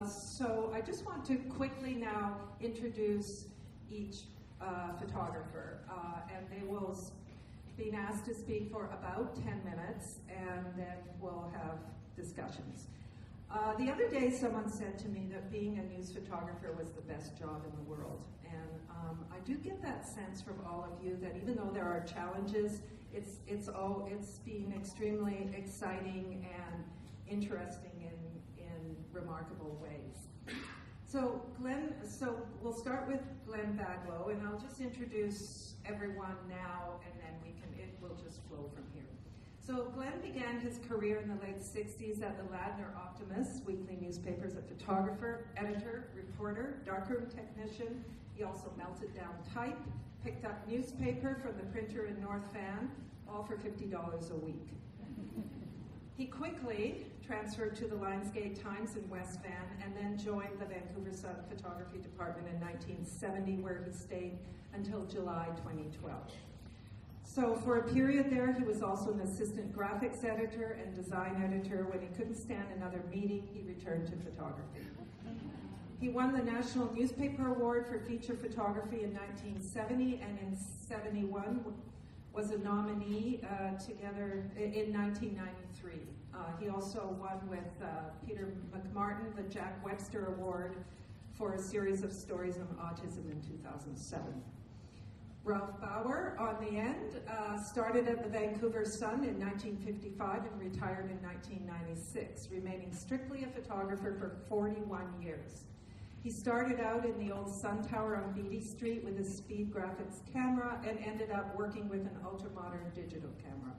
So I just want to quickly now introduce each photographer, and they will be asked to speak for about 10 minutes, and then we'll have discussions. The other day someone said to me that being a news photographer was the best job in the world, and I do get that sense from all of you that even though there are challenges, it's been extremely exciting and interesting in remarkable ways. So we'll start with Glenn Baglow, and I'll just introduce everyone now, and then it will just flow from here. So Glenn began his career in the late 60s at the Ladner Optimist weekly newspaper as a photographer, editor, reporter, darkroom technician. He also melted down type, picked up newspaper from the printer in North Van, all for $50 a week. He quickly transferred to the Lionsgate Times in West Van and then joined the Vancouver Sun Photography Department in 1970, where he stayed until July 2012. So for a period there, he was also an assistant graphics editor and design editor. When he couldn't stand another meeting, he returned to photography. He won the National Newspaper Award for feature photography in 1970, and in 71 was a nominee together in 1993. He also won with Peter McMartin the Jack Webster Award for a series of stories on autism in 2007. Ralph Bauer, on the end, started at the Vancouver Sun in 1955 and retired in 1996, remaining strictly a photographer for 41 years. He started out in the old Sun Tower on Beatty Street with his speed graphics camera and ended up working with an ultra-modern digital camera.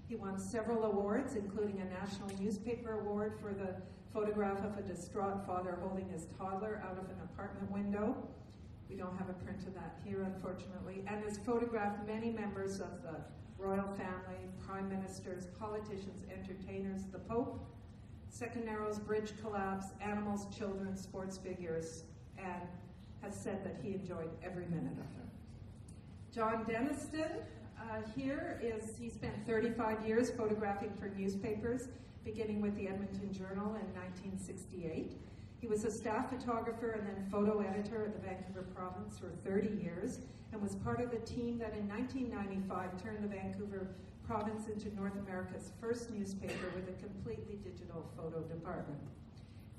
He won several awards, including a National Newspaper Award for the photograph of a distraught father holding his toddler out of an apartment window. We don't have a print of that here, unfortunately, and has photographed many members of the royal family, prime ministers, politicians, entertainers, the Pope, Second Narrows Bridge collapse, animals, children, sports figures, and has said that he enjoyed every minute of it. John Denniston he spent 35 years photographing for newspapers, beginning with the Edmonton Journal in 1968. He was a staff photographer and then photo editor at the Vancouver Province for 30 years, and was part of the team that in 1995 turned the Vancouver Province into North America's first newspaper with a completely digital photo department.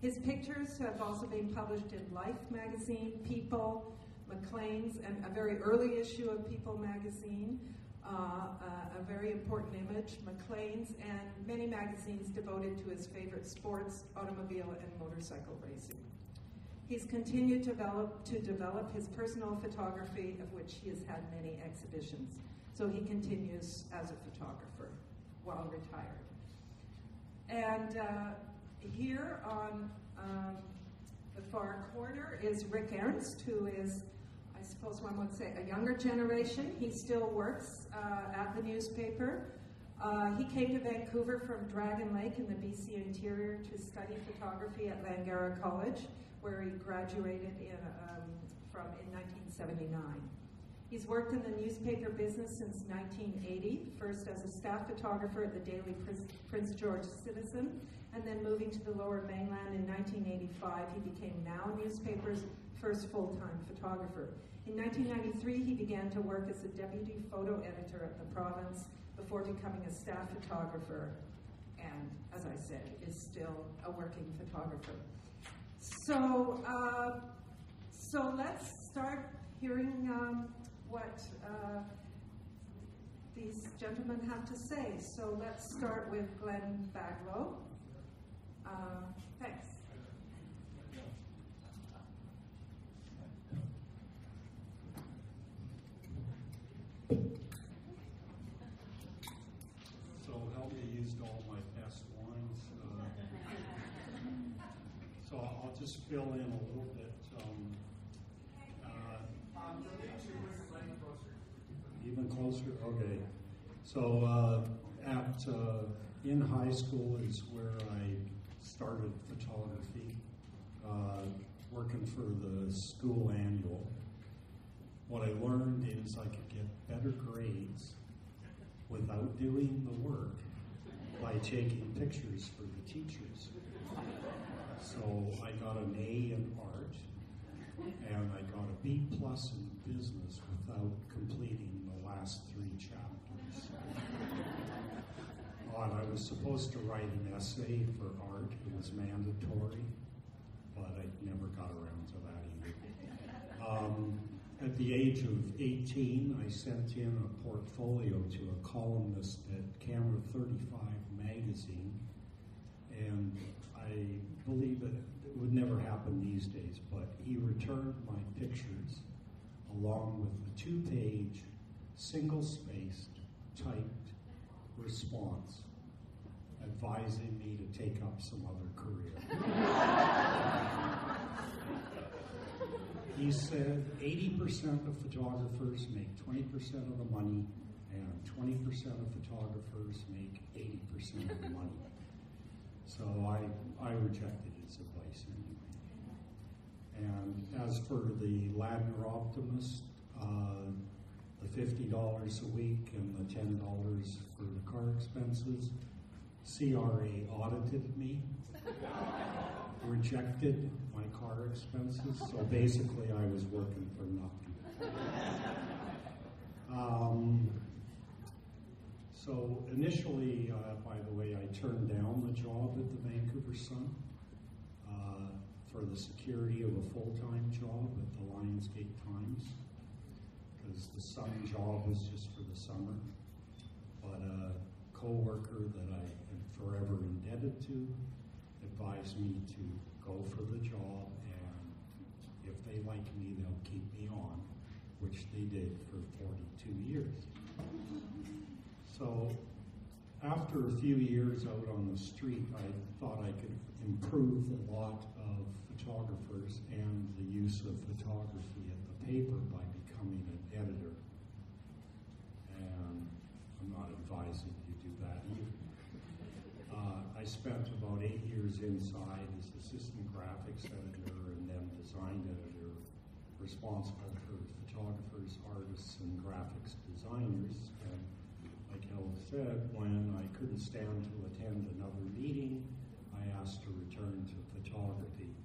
His pictures have also been published in Life magazine, People, Maclean's, and a very early issue of People magazine, a very important image, Maclean's, and many magazines devoted to his favorite sports, automobile, and motorcycle racing. He's continued to develop his personal photography, of which he has had many exhibitions. So he continues as a photographer while retired. And here on the far corner is Rick Ernst, who is, I suppose one would say, a younger generation. He still works at the newspaper. He came to Vancouver from Dragon Lake in the BC Interior to study photography at Langara College, where he graduated in 1979. He's worked in the newspaper business since 1980, first as a staff photographer at the Daily Prince George Citizen, and then moving to the Lower Mainland in 1985, he became Now newspaper's first full-time photographer. In 1993, he began to work as a deputy photo editor at the province before becoming a staff photographer, and, as I said, is still a working photographer. So let's start hearing what these gentlemen have to say. So let's start with Glenn Baglow. Thanks. So Helga used all my best lines. So I'll just fill in a little bit. Even closer? Okay. So in high school is where I started photography, working for the school annual. What I learned is I could get better grades without doing the work by taking pictures for the teachers. So I got an A in art, and I got a B+ in business without completing the last 3 chapters. And I was supposed to write an essay for art. It was mandatory, but I never got around to that either. At the age of 18, I sent in a portfolio to a columnist at Camera 35 magazine, and I believe it would never happen these days, but he returned my pictures along with the 2-page, single-spaced, typed response advising me to take up some other career. He said 80% of photographers make 20% of the money, and 20% of photographers make 80% of the money. So I rejected his advice anyway. And as for the Ladner Optimist, the $50 a week and the $10 for the car expenses, CRA audited me, rejected my car expenses, so basically I was working for nothing. So initially, by the way, I turned down the job at the Vancouver Sun for the security of a full-time job at the Lionsgate Times, because the Sun job was just for the summer. But a co-worker that I am forever indebted to advised me to go for the job, and if they like me, they'll keep me on, which they did for 42 years. So after a few years out on the street, I thought I could improve a lot of photographers and the use of photography at the paper by becoming an editor. And I'm not advising you do that either. I spent about 8 years inside as assistant graphics editor and then design editor, responsible for photographers, artists, and graphics designers. And like Helen said, when I couldn't stand to attend another meeting, I asked to return to photography.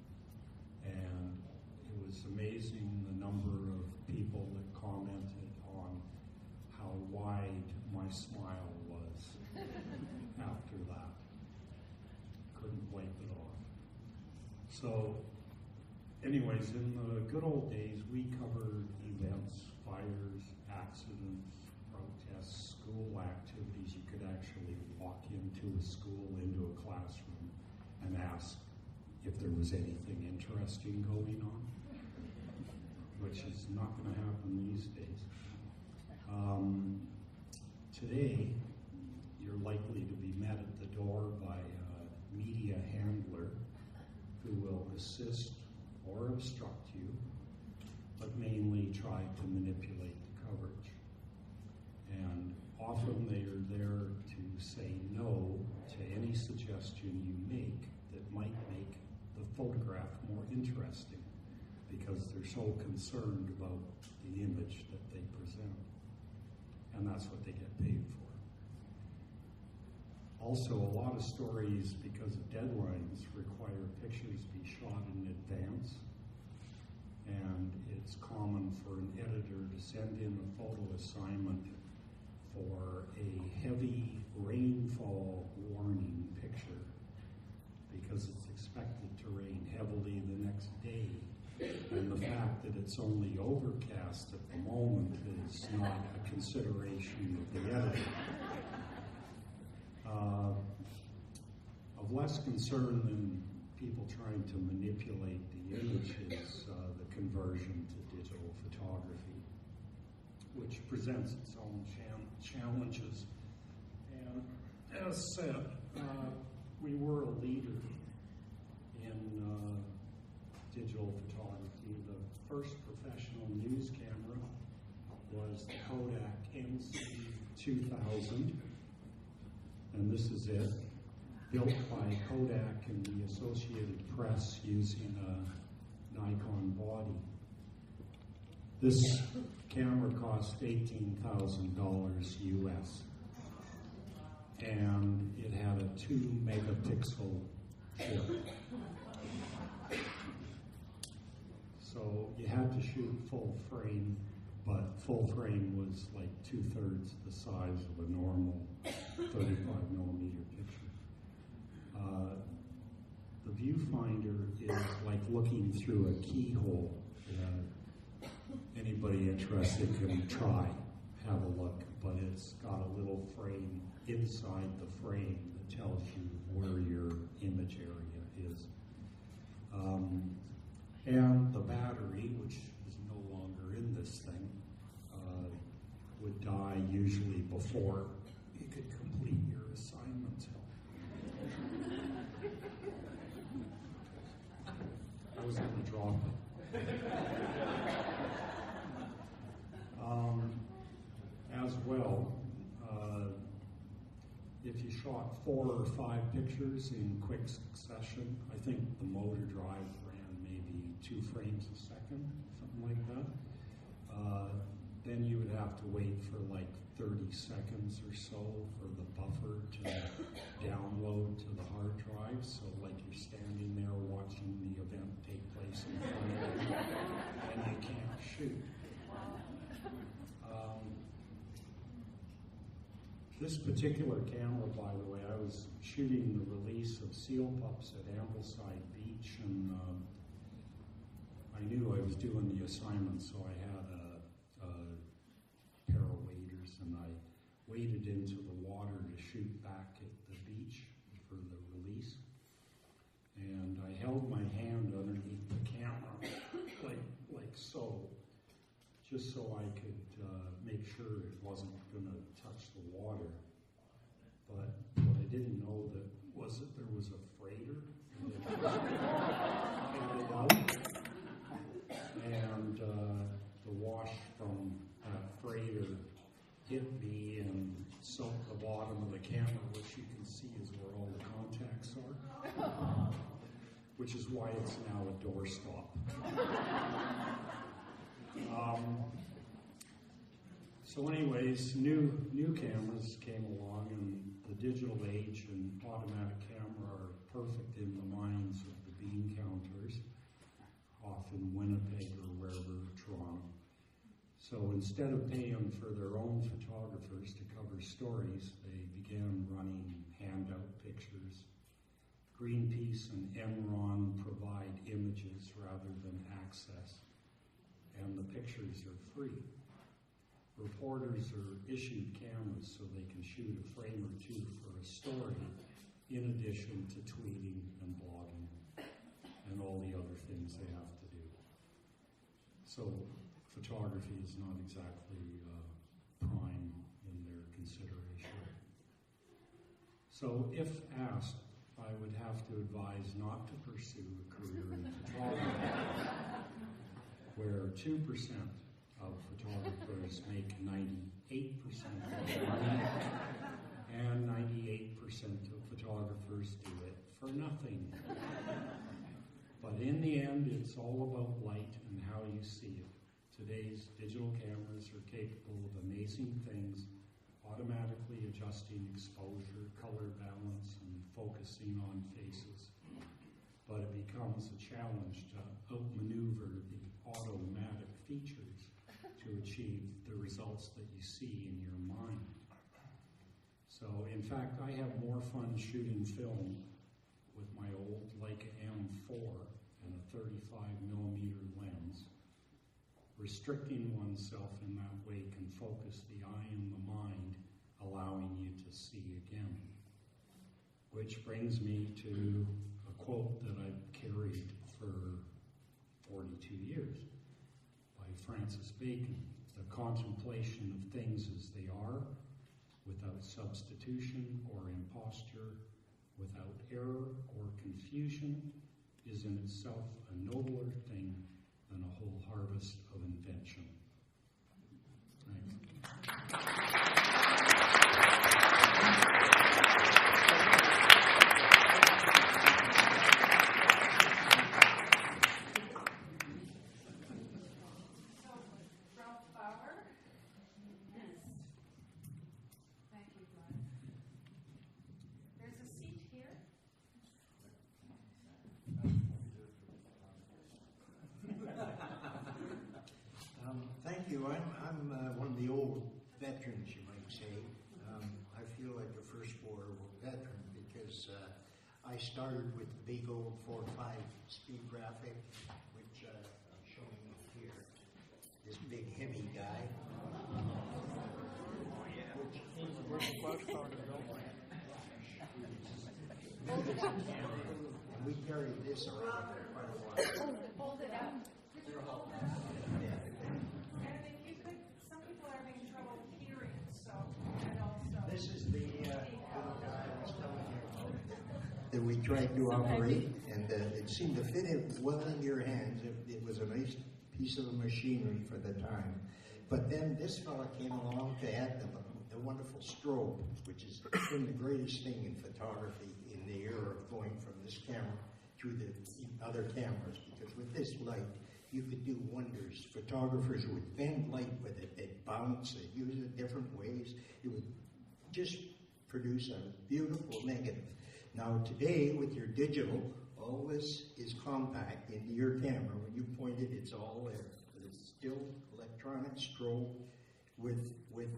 And it was amazing the number of people that commented on how wide my smile was after that. Couldn't wipe it off. So, anyways, in the good old days, we covered events, fires, accidents, protests, school activities. You could actually walk into a school, into a classroom, and ask if there was anything interesting going on, which is not going to happen these days. Today, you're likely to be met at the door by a media handler who will assist or obstruct you, but mainly try to manipulate the coverage. And often they are there to say no to any suggestion you make that might make the photograph more interesting, because they're so concerned about the image that they present. And that's what they get paid for. Also, a lot of stories, because of deadlines, require pictures be shot in advance. And it's common for an editor to send in a photo assignment for a heavy rainfall warning picture, because it's expected to rain heavily the next day. And the fact that it's only overcast at the moment is not a consideration of the editor. Of less concern than people trying to manipulate the image is the conversion to digital photography, which presents its own challenges. And as said, we were a leader in digital photography. The first professional news camera was the Kodak NC2000, and this is it, built by Kodak and the Associated Press using a Nikon body. This camera cost $18,000 US, and it had a 2 megapixel chip. shoot full frame, but full frame was like 2/3 the size of a normal 35 millimeter picture. The viewfinder is like looking through a keyhole. Anybody interested can try, have a look, but it's got a little frame inside the frame that tells you where your image area is. And the battery, which is no longer in this thing, would die usually before you could complete your assignment. I was going to drop it. As well, if you shot 4 or 5 pictures in quick succession, I think the motor drive ran maybe 2 frames a second, something like that. Then you would have to wait for like 30 seconds or so for the buffer to download to the hard drive. So like you're standing there watching the event take place in front of you and you can't shoot. This particular camera, by the way, I was shooting the release of seal pups at Ambleside Beach, and I knew I was doing the assignment, so I had a pair of waders, and I waded into the water to shoot back at the beach for the release. And I held my hand underneath the camera, like so, just so I could make sure it wasn't going to touch the water. But what I didn't know was that there was a freighter headed out, and the wash from that freighter hit me and soaked the bottom of the camera, which you can see is where all the contacts are, which is why it's now a doorstop. So anyways, new cameras came along, and the digital age and automatic camera are perfect in the minds of the bean counters, off in Winnipeg or wherever, Toronto. So instead of paying for their own photographers to cover stories, they began running handout pictures. Greenpeace and Enron provide images rather than access, and the pictures are free. Reporters are issued cameras so they can shoot a frame or two for a story, in addition to tweeting and blogging and all the other things they have to do. So photography is not exactly prime in their consideration. So if asked, I would have to advise not to pursue a career in photography, where 2% of photographers make 98% of the money, and 98% of photographers do it for nothing. But in the end, it's all about light and how you see it. Today's digital cameras are capable of amazing things, automatically adjusting exposure, color balance, and focusing on faces. But it becomes a challenge to outmaneuver the automatic features to achieve the results that you see in your mind. So, in fact, I have more fun shooting film with my old Leica M4 and a 35 millimeter lens. Restricting oneself in that way can focus the eye and the mind, allowing you to see again. Which brings me to a quote that I've carried for 42 years. Francis Bacon, the contemplation of things as they are, without substitution or imposture, without error or confusion, is in itself a nobler thing than a whole harvest of invention. Thanks. So I'm one of the old veterans, you might say. I feel like a First World War veteran because I started with the big old 4.5 speed graphic, which I'm showing you here. This big heavy guy. And we carried this around for quite a while. Hold it up. And if you could, some people are having trouble hearing, so, and also. This is the little guy I was telling you about that we tried to operate, and it seemed to fit it well in your hands. It was a nice piece of machinery for the time. But then this fella came along to add the wonderful strobe, which has been the greatest thing in photography in the era of going from this camera to the other cameras, because with this light, you could do wonders. Photographers would bend light with it. They'd bounce, they'd use it different ways. It would just produce a beautiful negative. Now today, with your digital, all this is compact into your camera. When you point it, it's all there. But it's still electronic strobe with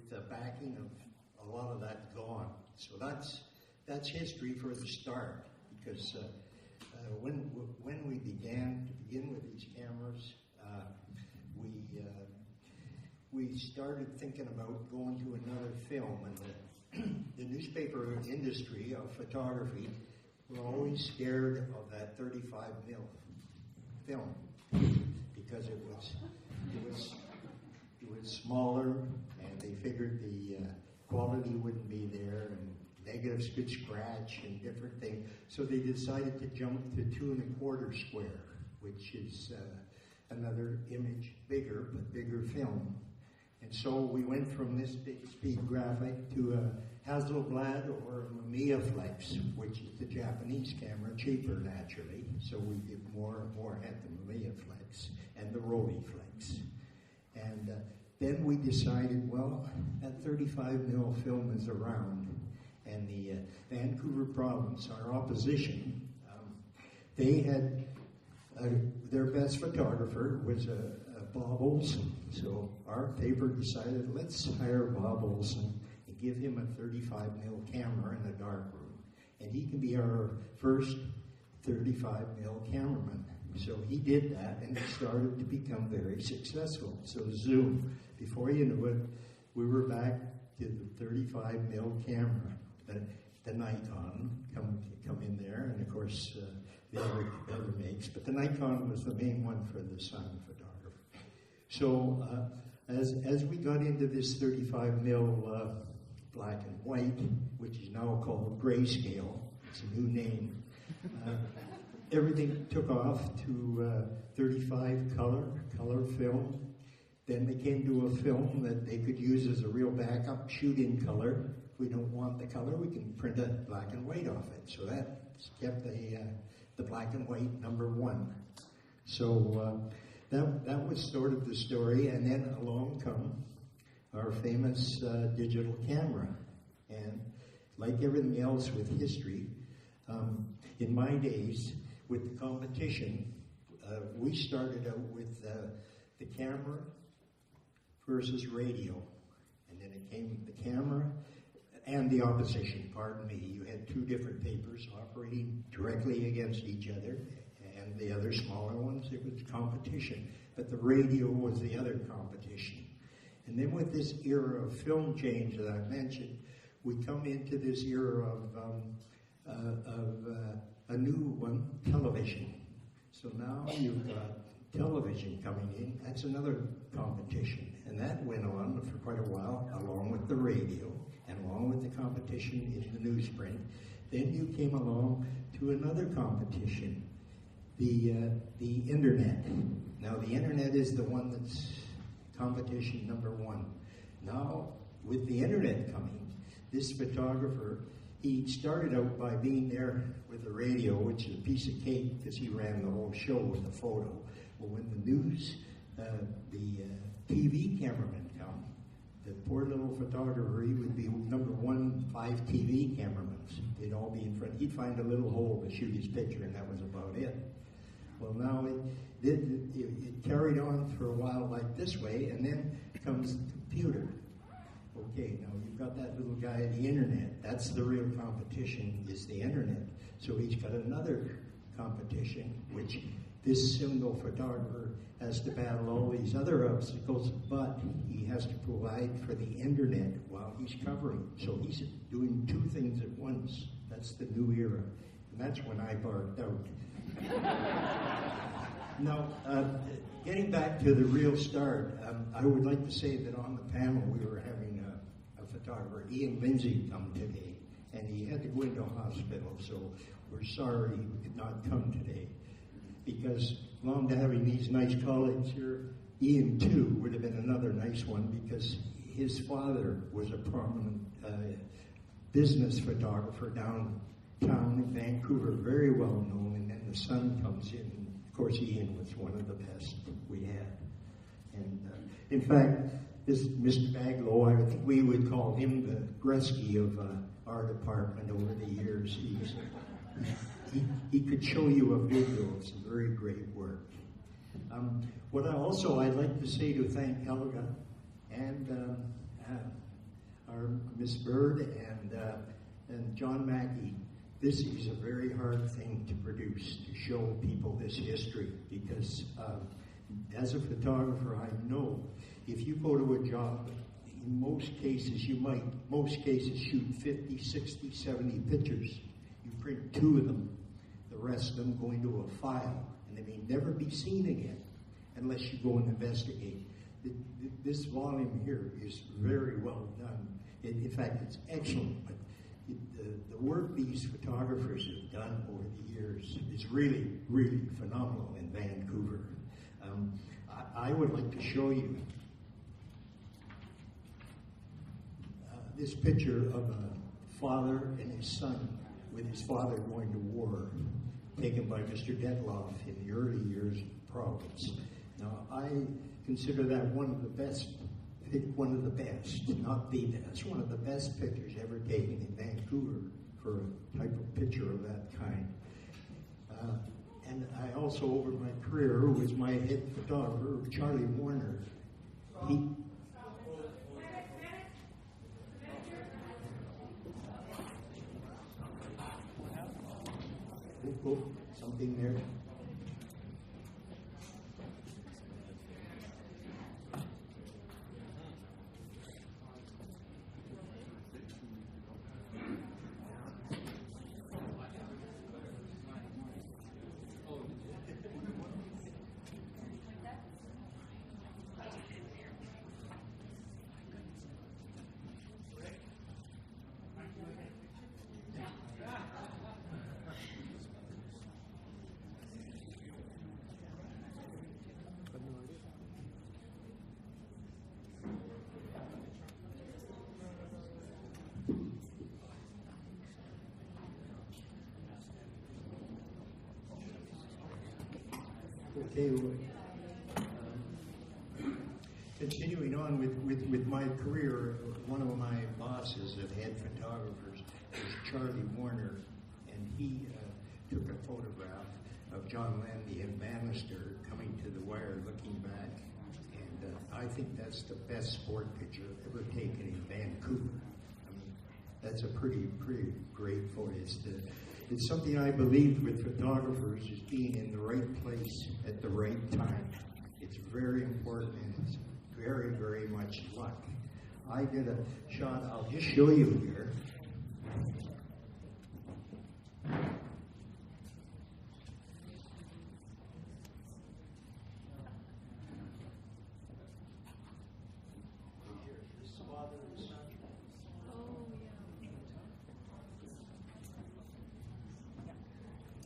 the backing of a lot of that gone. So that's history for the start, because when we began with these cameras, we started thinking about going to another film, and the newspaper industry of photography were always scared of that 35 mil film because it was smaller, and they figured the quality wouldn't be there, and negatives could scratch and different things. So they decided to jump to 2¼ square, which is another image bigger, but bigger film. And so we went from this big speed graphic to a Hasselblad or a Mamiya Flex, which is the Japanese camera, cheaper naturally. So we did more at the Mamiya Flex and the Rollei Flex. And then we decided, well, that 35 mil film is around, and the Vancouver province, our opposition, they had their best photographer was Bob Olson. So our paper decided, let's hire Bob Olson and give him a 35 mil camera in the darkroom, and he can be our first 35 mil cameraman. So he did that, and it started to become very successful. So Zoom, before you knew it, we were back to the 35 mil camera. The Nikon come in there, and of course the other makes, but the Nikon was the main one for the sun photographer. So as we got into this 35 mil black and white, which is now called grayscale, it's a new name. Everything took off to 35 color film. Then they came to a film that they could use as a real backup, shoot in color. If we don't want the color, we can print a black and white off it. So that kept the black and white #1. So that was sort of the story. And then along come our famous digital camera. And like everything else with history, in my days, with the competition, we started out with the camera versus radio, and then it came the camera and the opposition, pardon me. You had two different papers operating directly against each other, and the other smaller ones, it was competition. But the radio was the other competition. And then with this era of film change that I mentioned, we come into this era of a new one, television. So now you've got television coming in. That's another competition. And that went on for quite a while, along with the radio, and along with the competition in the newsprint. Then you came along to another competition, the internet. Now the internet is the one that's competition #1. Now, with the internet coming, this photographer, he started out by being there with the radio, which is a piece of cake because he ran the whole show with the photo. Well, when the news, the TV cameraman come, the poor little photographer, he would be #1, 5 TV cameramans. They'd all be in front. He'd find a little hole to shoot his picture, and that was about it. Well, now it carried on for a while like this way, and then comes the computer. Okay, now you've got that little guy at the internet. That's the real competition, is the internet. So he's got another competition, which this single photographer has to battle all these other obstacles, but he has to provide for the internet while he's covering. So he's doing two things at once. That's the new era. And that's when I barked out. Now, getting back to the real start, I would like to say that on the panel we were having a photographer, Ian Lindsay, come today, and he had to go into hospital, so we're sorry he could not come today. Because along to having these nice colleagues here, Ian too would have been another nice one, because his father was a prominent business photographer downtown in Vancouver, very well known, and then the son comes in. Of course, Ian was one of the best we had. And in fact, this Mr. Baglow, I think we would call him the Gretzky of our department over the years. He could show you a video of some very great work. I'd like to say to thank Helga and our Miss Bird and John Mackey. This is a very hard thing to produce, to show people this history, because as a photographer, I know if you go to a job, in most cases shoot 50, 60, 70 pictures. You print 2 of them, the rest of them go into a file, and they may never be seen again unless you go and investigate. This volume here is very well done. In fact, it's excellent, but the work these photographers have done over the years is really, really phenomenal in Vancouver. I would like to show you this picture of a father and his son, with his father going to war, taken by Mr. Detloff in the early years of the province. Now, I consider that one of the best, not the best, one of the best pictures ever taken in Vancouver for a type of picture of that kind. And I also, over my career, was my head photographer, Charlie Warner. Something there. Okay, continuing on with my career, one of my bosses of head photographers was Charlie Warner, and he took a photograph of John Landy and Bannister coming to the wire looking back, and I think that's the best sport picture ever taken in Vancouver. I mean, that's a pretty great photo. It's something I believe with photographers is being in the right place at the right time. It's very important, and it's very, very much luck. I did a shot, I'll just show you here.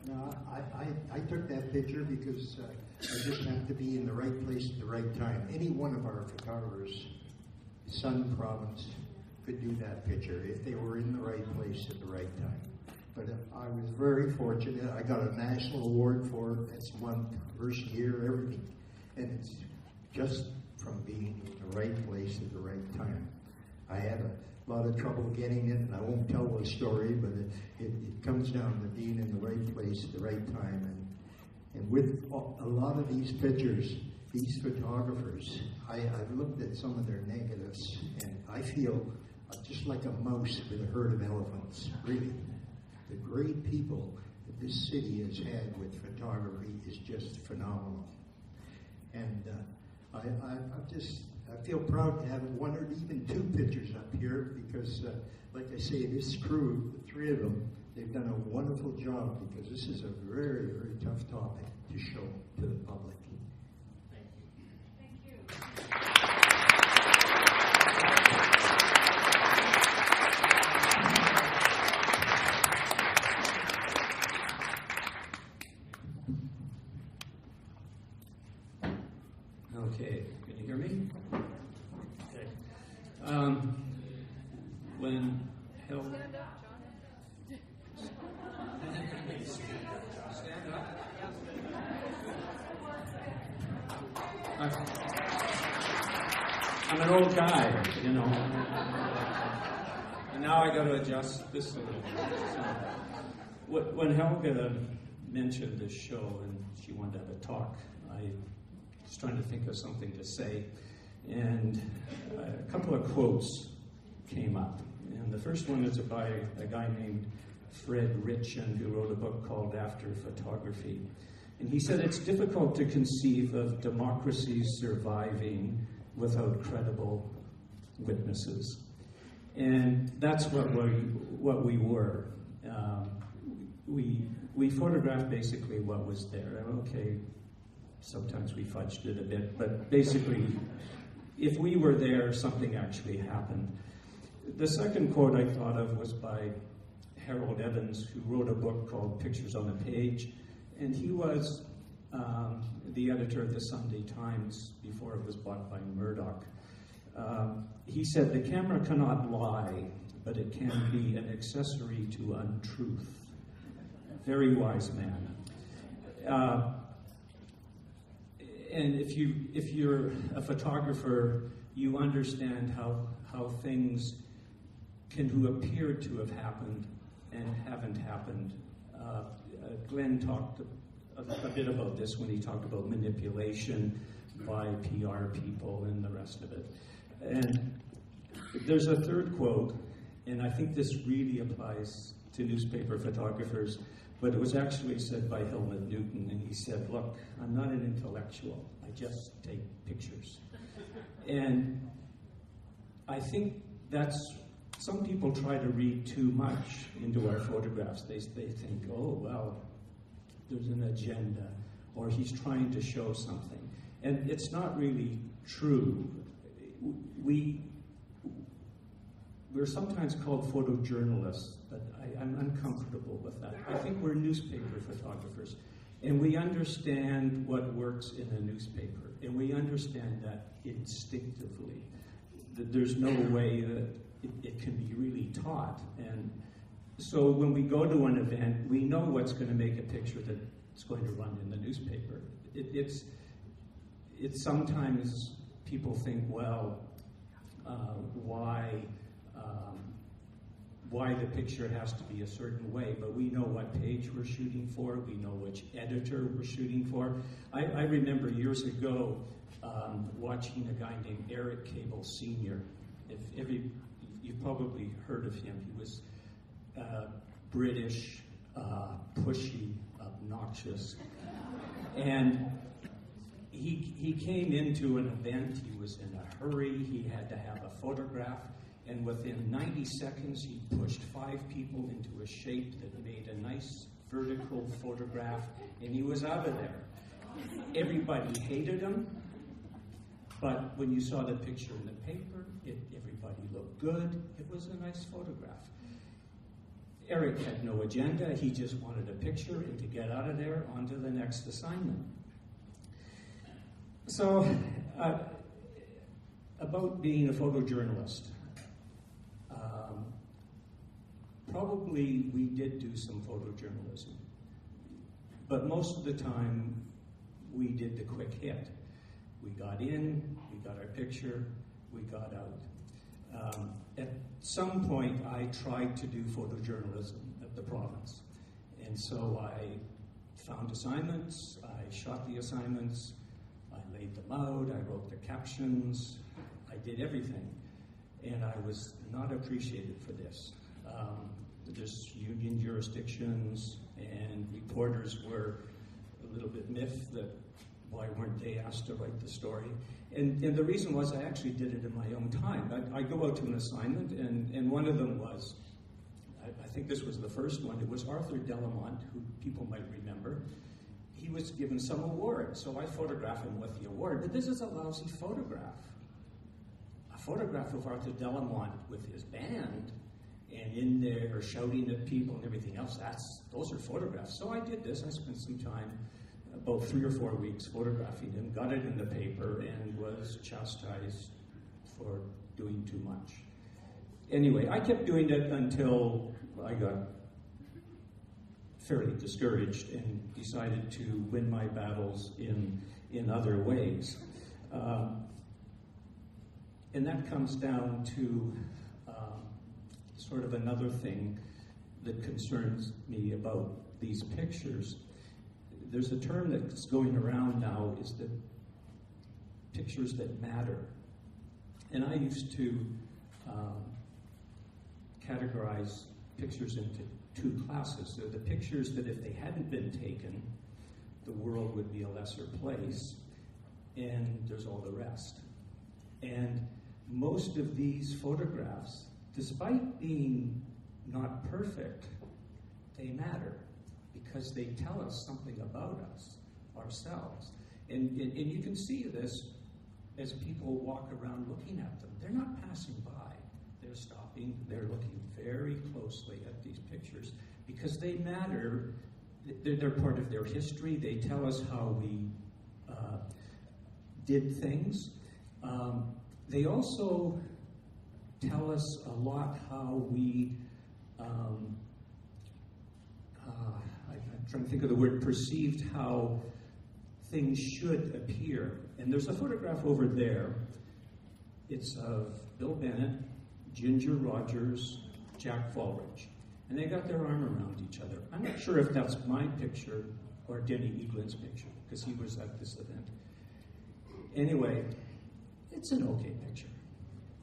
No, I took that picture because I just have to be in the right place at the right time. Any one of our photographers, Sun Province, could do that picture if they were in the right place at the right time. But I was very fortunate. I got a national award for it. That's month, first year, everything. And it's just from being in the right place at the right time. I had a lot of trouble getting it, and I won't tell the story, but it comes down to being in the right place at the right time. And with a lot of these pictures, these photographers, I've looked at some of their negatives, and I feel just like a mouse with a herd of elephants, really. The great people that this city has had with photography is just phenomenal. And I feel proud to have one or even two pictures up here because, like I say, this crew, the three of them, they've done a wonderful job because this is a very, very tough topic to show to the public. Thank you. Okay, can you hear me? Okay. When Hel... Stand up, Stand up. I'm an old guy, you know. And now I got to adjust this a little bit. So, when Helga mentioned this show and she wanted to have a talk, I was trying to think of something to say, and a couple of quotes came up. And the first one is by a guy named Fred Ritchen, who wrote a book called After Photography. And he said it's difficult to conceive of democracies surviving without credible witnesses. And that's what we were. We photographed basically what was there. Okay, sometimes we fudged it a bit, but basically, if we were there, something actually happened. The second quote I thought of was by Harold Evans, who wrote a book called Pictures on a Page, and he was the editor of the Sunday Times before it was bought by Murdoch. He said, "The camera cannot lie, but it can be an accessory to untruth." Very wise man. And if you're a photographer, you understand how things can appear to have happened and haven't happened. Glenn talked a bit about this when he talked about manipulation by PR people and the rest of it. And there's a third quote, and I think this really applies to newspaper photographers, but it was actually said by Helmut Newton, and he said, "Look, I'm not an intellectual, I just take pictures." And I think that's, some people try to read too much into our photographs. They think, oh, well, there's an agenda, or he's trying to show something. And it's not really true. We're sometimes called photojournalists, but I'm uncomfortable with that. I think we're newspaper photographers, and we understand what works in a newspaper, and we understand that instinctively. That there's no way that it can be really taught. And so when we go to an event, we know what's going to make a picture that's going to run in the newspaper. It's sometimes people think, well, why the picture has to be a certain way, but we know what page we're shooting for, we know which editor we're shooting for. I remember years ago watching a guy named Eric Cable Sr. You've probably heard of him. He was British, pushy, obnoxious, and he came into an event. He was in a hurry. He had to have a photograph, and within 90 seconds, he pushed 5 people into a shape that made a nice vertical photograph, and he was out of there. Everybody hated him, but when you saw the picture in the paper, everybody looked good. It was a nice photograph. Eric had no agenda. He just wanted a picture and to get out of there onto the next assignment. So, about being a photojournalist. Probably we did do some photojournalism, but most of the time we did the quick hit. We got in, we got our picture, we got out. At some point I tried to do photojournalism at the province, and so I found assignments, I shot the assignments, I laid them out, I wrote the captions, I did everything. And I was not appreciated for this. There's union jurisdictions, and reporters were a little bit miffed that why weren't they asked to write the story. And the reason was I actually did it in my own time. I go out to an assignment, and one of them was, I think this was the first one, it was Arthur Delamont, who people might remember. He was given some award, so I photograph him with the award, but this is a lousy photograph. A photograph of Arthur Delamont with his band, and in there shouting at people and everything else, those are photographs. So I did this, I spent some time, about 3 or 4 weeks photographing him, got it in the paper, and was chastised for doing too much. Anyway, I kept doing it until I got fairly discouraged and decided to win my battles in other ways. And that comes down to sort of another thing that concerns me about these pictures. There's a term that's going around now, is the pictures that matter. And I used to categorize pictures into 2 classes. They're the pictures that if they hadn't been taken, the world would be a lesser place, and there's all the rest. And most of these photographs, despite being not perfect, they matter because they tell us something about us, ourselves. And you can see this as people walk around looking at them. They're not passing by. They're stopping. They're looking very closely at these pictures because they matter. They're part of their history. They tell us how we did things. They also tell us a lot how we, I'm trying to think of the word, perceived how things should appear. And there's a photograph over there. It's of Bill Bennett, Ginger Rogers, Jack Fulridge. And they got their arm around each other. I'm not sure if that's my picture or Denny Eaglin's picture, because he was at this event. Anyway, it's an okay picture.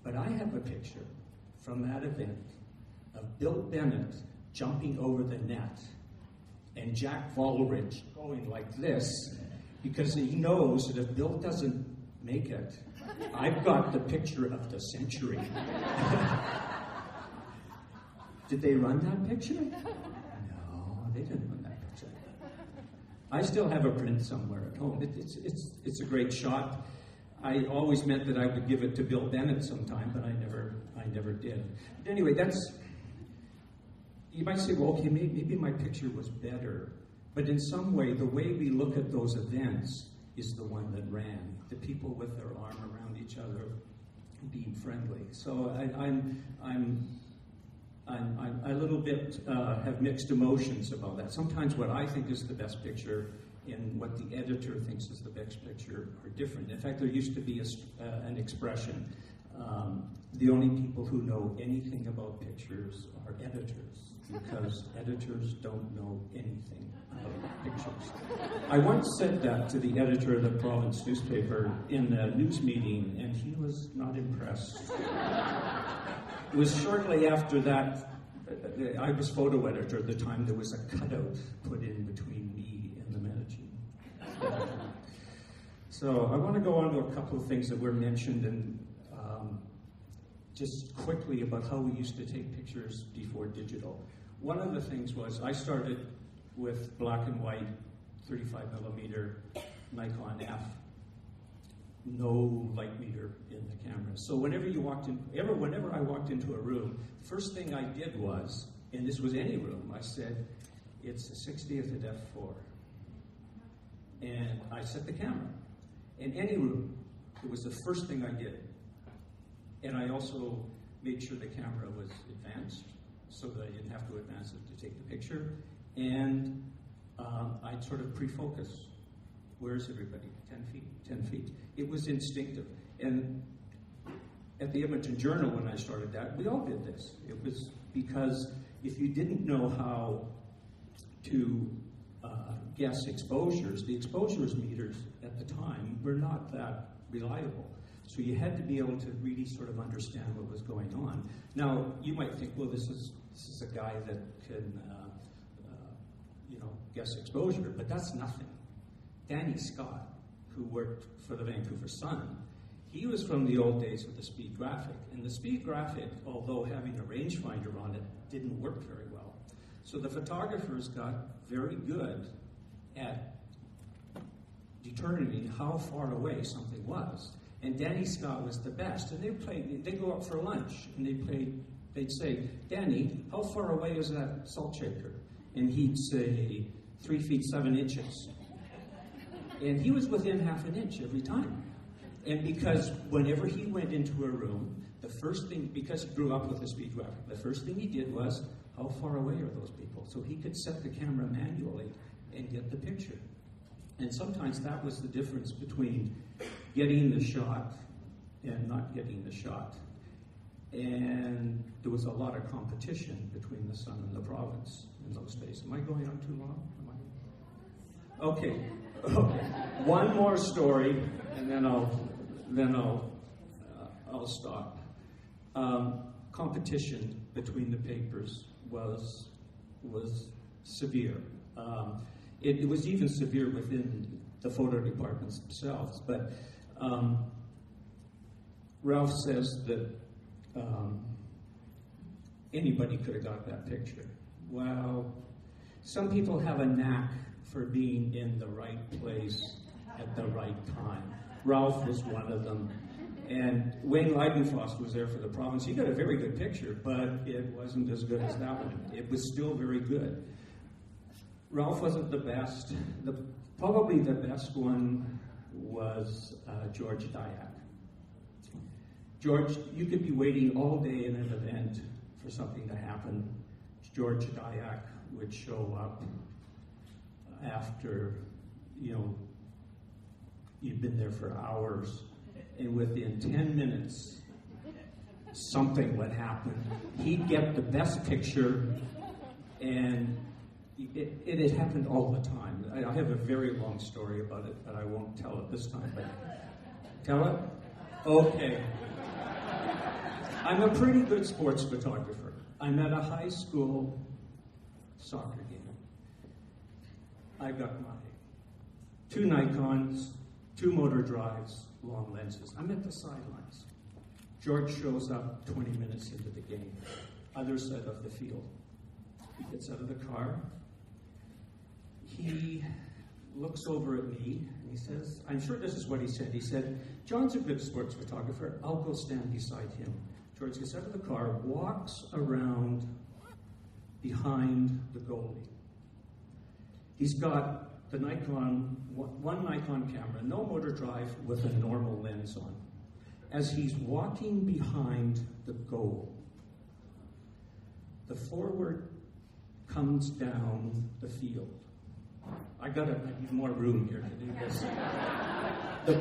But I have a picture from that event of Bill Bennett jumping over the net and Jack Fulridge going like this because he knows that if Bill doesn't make it, I've got the picture of the century. Did they run that picture? No, they didn't run that picture. I still have a print somewhere at home. It's a great shot. I always meant that I would give it to Bill Bennett sometime, but I never did. But anyway, you might say, well, okay, maybe my picture was better. But in some way, the way we look at those events is the one that ran. The people with their arm around each other, being friendly. So I'm a little bit have mixed emotions about that. Sometimes what I think is the best picture and what the editor thinks is the best picture are different. In fact, there used to be an expression, the only people who know anything about pictures are editors, because editors don't know anything about pictures. I once said that to the editor of the Province newspaper in a news meeting, and he was not impressed. It was shortly after that, I was photo editor at the time, there was a cutout put in between me and the Medici. So I want to go on to a couple of things that were mentioned and just quickly about how we used to take pictures before digital. One of the things was I started with black and white 35mm Nikon F, no light meter in the camera. So whenever I walked into a room, the first thing I did was, and this was any room, I said, it's a 60th at f4. And I set the camera. In any room, it was the first thing I did. And I also made sure the camera was advanced so that I didn't have to advance it to take the picture. And I'd sort of pre-focus. Where's everybody? 10 feet, 10 feet. It was instinctive. And at the Edmonton Journal, when I started that, we all did this. It was because if you didn't know how to guess exposures. The exposures meters at the time were not that reliable. So you had to be able to really sort of understand what was going on. Now, you might think, well, this is a guy that can, guess exposure, but that's nothing. Danny Scott, who worked for the Vancouver Sun, he was from the old days with the Speed Graphic. And the Speed Graphic, although having a rangefinder on it, didn't work very well. So the photographers got very good at determining how far away something was. And Danny Scott was the best. And they'd go out for lunch, and they'd say, Danny, how far away is that salt shaker? And he'd say, 3 feet 7 inches. And he was within half an inch every time. And because whenever he went into a room, the first thing, because he grew up with the Speed Graphic, the first thing he did was, how far away are those people? So he could set the camera manually and get the picture. And sometimes that was the difference between getting the shot and not getting the shot. And there was a lot of competition between the Sun and the Province in those days. Am I going on too long? Okay. One more story, and then I'll stop. Competition between the papers was severe. It was even severe within the photo departments themselves. But Ralph says that anybody could have got that picture. Well, some people have a knack for being in the right place at the right time. Ralph was one of them. And Wayne Leidenfrost was there for the Province. He got a very good picture, but it wasn't as good as that one. It was still very good. Ralph wasn't the best. Probably the best one was George Dyack. George, you could be waiting all day in an event for something to happen. George Dyack would show up after, you'd been there for hours, and within 10 minutes, something would happen. He'd get the best picture, and it had happened all the time. I have a very long story about it, but I won't tell it this time. But tell it? Okay. I'm a pretty good sports photographer. I'm at a high school soccer game. I got my 2 Nikons, 2 motor drives, long lenses. I'm at the sidelines. George shows up 20 minutes into the game, other side of the field. He gets out of the car. He looks over at me and he says, I'm sure this is what he said. He said, John's a good sports photographer. I'll go stand beside him. George gets out of the car, walks around behind the goalie. He's got the Nikon, one Nikon camera, no motor drive with a normal lens on. As he's walking behind the goal, the forward comes down the field. I need more room here to do this. The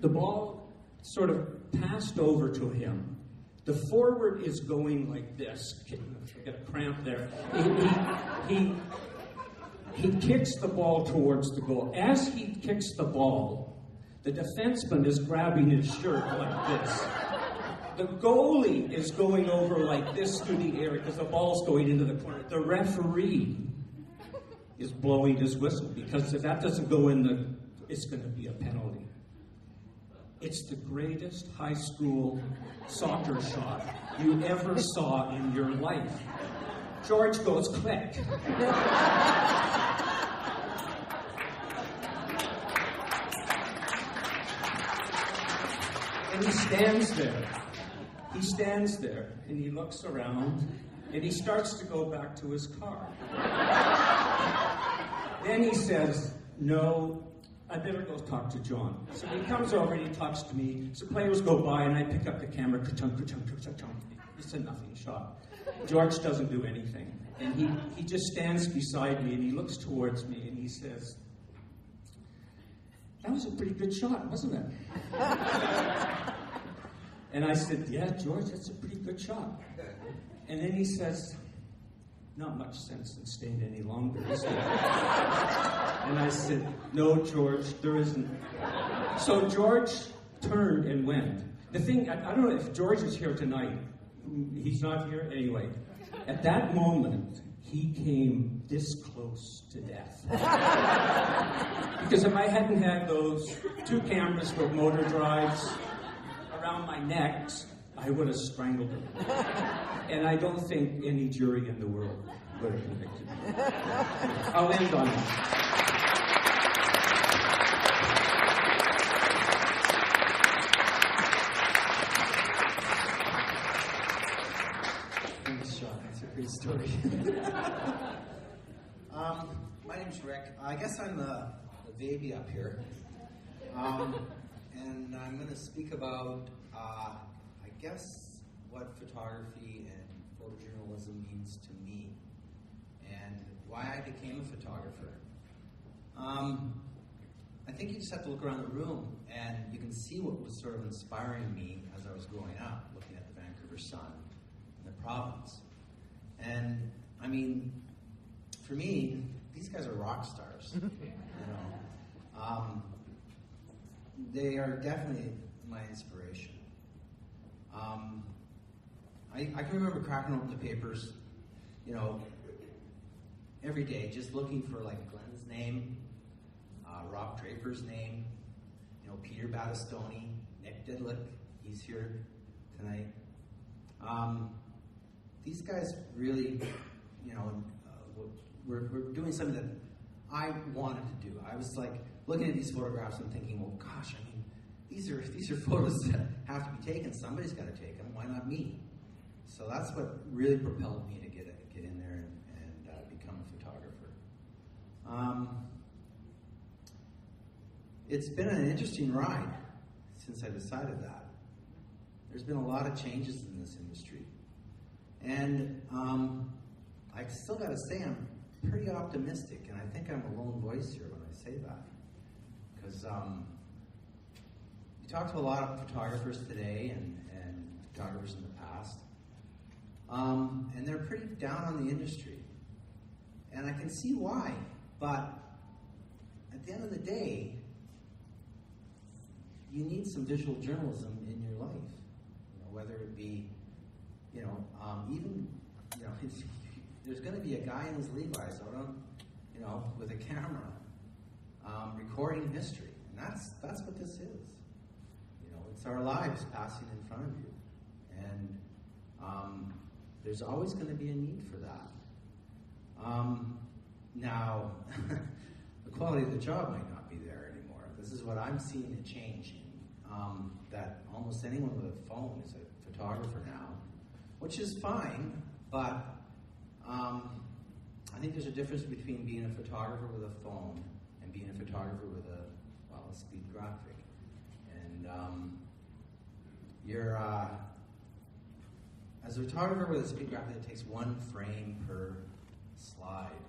ball sort of passed over to him. The forward is going like this. I got a cramp there. He kicks the ball towards the goal. As he kicks the ball, the defenseman is grabbing his shirt like this. The goalie is going over like this through the air because the ball's going into the corner. The referee is blowing his whistle because if that doesn't go in, it's going to be a penalty. It's the greatest high school soccer shot you ever saw in your life. George goes, click. And he stands there. He stands there, and he looks around, and he starts to go back to his car. Then he says, no, I better go talk to John. So he comes over and he talks to me. So players go by, and I pick up the camera, ka-chunk, ka-chunk, ka-chunk. It's a nothing shot. George doesn't do anything. And he just stands beside me, and he looks towards me, and he says, that was a pretty good shot, wasn't it? And I said, yeah, George, that's a pretty good shot. And then he says, not much sense in staying any longer, is there? And I said, no, George, there isn't. So George turned and went. The thing, I don't know if George is here tonight. He's not here? Anyway, at that moment, he came this close to death. Because if I hadn't had those 2 cameras with motor drives around my neck, I would have strangled him. And I don't think any jury in the world would have convicted me. I'll end on that. Thanks, Sean. That's a great story. My name's Rick. I guess I'm the baby up here. And I'm going to speak about, I guess, what photography and photojournalism means to me and why I became a photographer. I think you just have to look around the room and you can see what was sort of inspiring me as I was growing up, looking at the Vancouver Sun and the province. And, I mean, for me, these guys are rock stars, you know. They are definitely my inspiration. I can remember cracking open the papers, you know, every day, just looking for like Glenn's name, Rob Draper's name, you know, Peter Battistoni, Nick Didlick, he's here tonight. These guys really, you know, we're doing something that I wanted to do. I was like looking at these photographs and thinking, well, gosh, I mean, these are photos that have to be taken. Somebody's got to take them. Why not me? So that's what really propelled me to get in there and become a photographer. It's been an interesting ride since I decided that. There's been a lot of changes in this industry. And I still got to say I'm pretty optimistic, and I think I'm a lone voice here when I say that. Because you talk to a lot of photographers today and photographers in the past, and they're pretty down on the industry. And I can see why, but at the end of the day, you need some visual journalism in your life. You know, whether it be, you know, even, you know, there's going to be a guy in his Levi's out on, you know, with a camera, recording history, and that's what this is. You know, it's our lives passing in front of you, and there's always going to be a need for that. Now, the quality of the job might not be there anymore. This is what I'm seeing it changing. That almost anyone with a phone is a photographer now, which is fine, but I think there's a difference between being a photographer with a phone and being a photographer with a speed graphic. And as a photographer with a speed graphic that takes 1 frame per slide,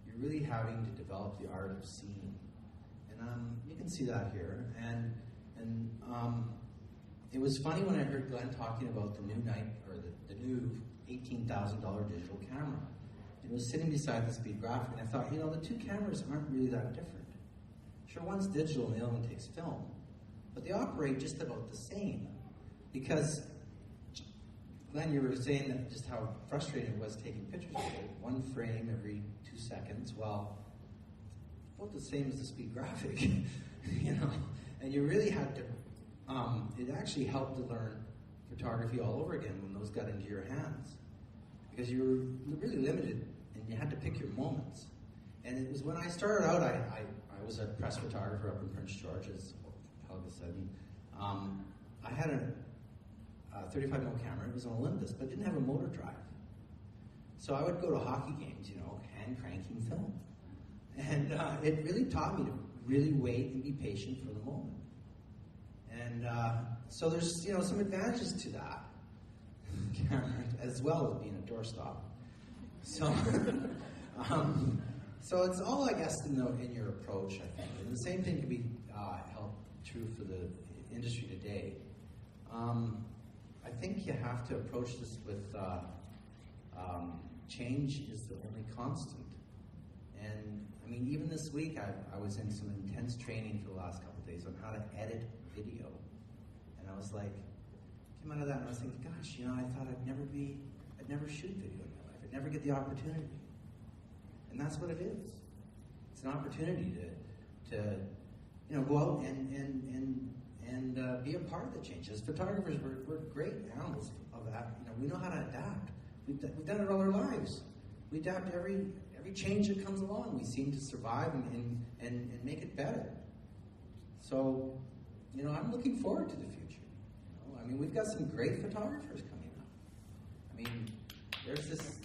you're really having to develop the art of seeing. And you can see that here. And it was funny when I heard Glenn talking about the new $18,000 digital camera. It was sitting beside the speed graphic, and I thought, you know, the 2 cameras aren't really that different. Sure, one's digital and the other one takes film, but they operate just about the same. Because, Glenn, you were saying that just how frustrating it was taking pictures of it. 1 frame every 2 seconds. Well, about the same as the speed graphic, you know. And you really had to, it actually helped to learn photography all over again when those got into your hands. Because you were really limited and you had to pick your moments. And it was when I started out, I was a press photographer up in Prince George, as Helga said. I had a 35mm camera. It was an Olympus, but it didn't have a motor drive. So I would go to hockey games, you know, hand cranking film. And it really taught me to really wait and be patient for the moment. And so there's, you know, some advantages to that camera as well as being a doorstop. So, so it's all, I guess, in your approach, I think. And the same thing can be held true for the industry today. I think you have to approach this with change is the only constant. And I mean, even this week, I was in some intense training for the last couple of days on how to edit video. And I was like, came out of that and I was thinking, gosh, you know, I thought I'd never shoot video in my life. I'd never get the opportunity. And that's what it is. It's an opportunity to you know, go out and be a part of the change. As photographers, we're great animals of that. You know, we know how to adapt. We've done it all our lives. We adapt to every change that comes along. We seem to survive and make it better. So, you know, I'm looking forward to the future. You know, I mean, we've got some great photographers coming up. I mean, there's this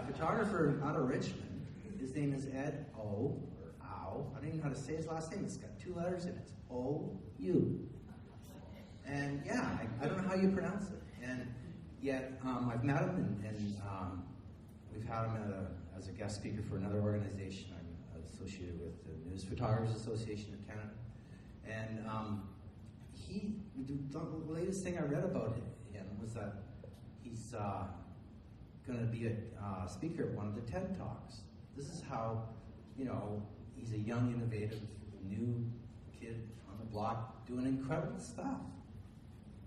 photographer out of Richmond. His name is Ed O, or Ow. I don't even know how to say his last name. It's got 2 letters in it. It's O-U. And yeah, I don't know how you pronounce it. And yet, I've met him and we've had him as a guest speaker for another organization I'm associated with, the News Photographers Association of Canada. And the latest thing I read about him was that he's going to be a speaker at one of the TED Talks. This is how, you know, he's a young, innovative, new kid on the block doing incredible stuff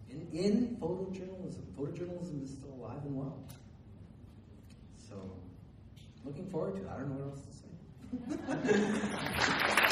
in photojournalism. Photojournalism is still alive and well. So, looking forward to it. I don't know what else to say.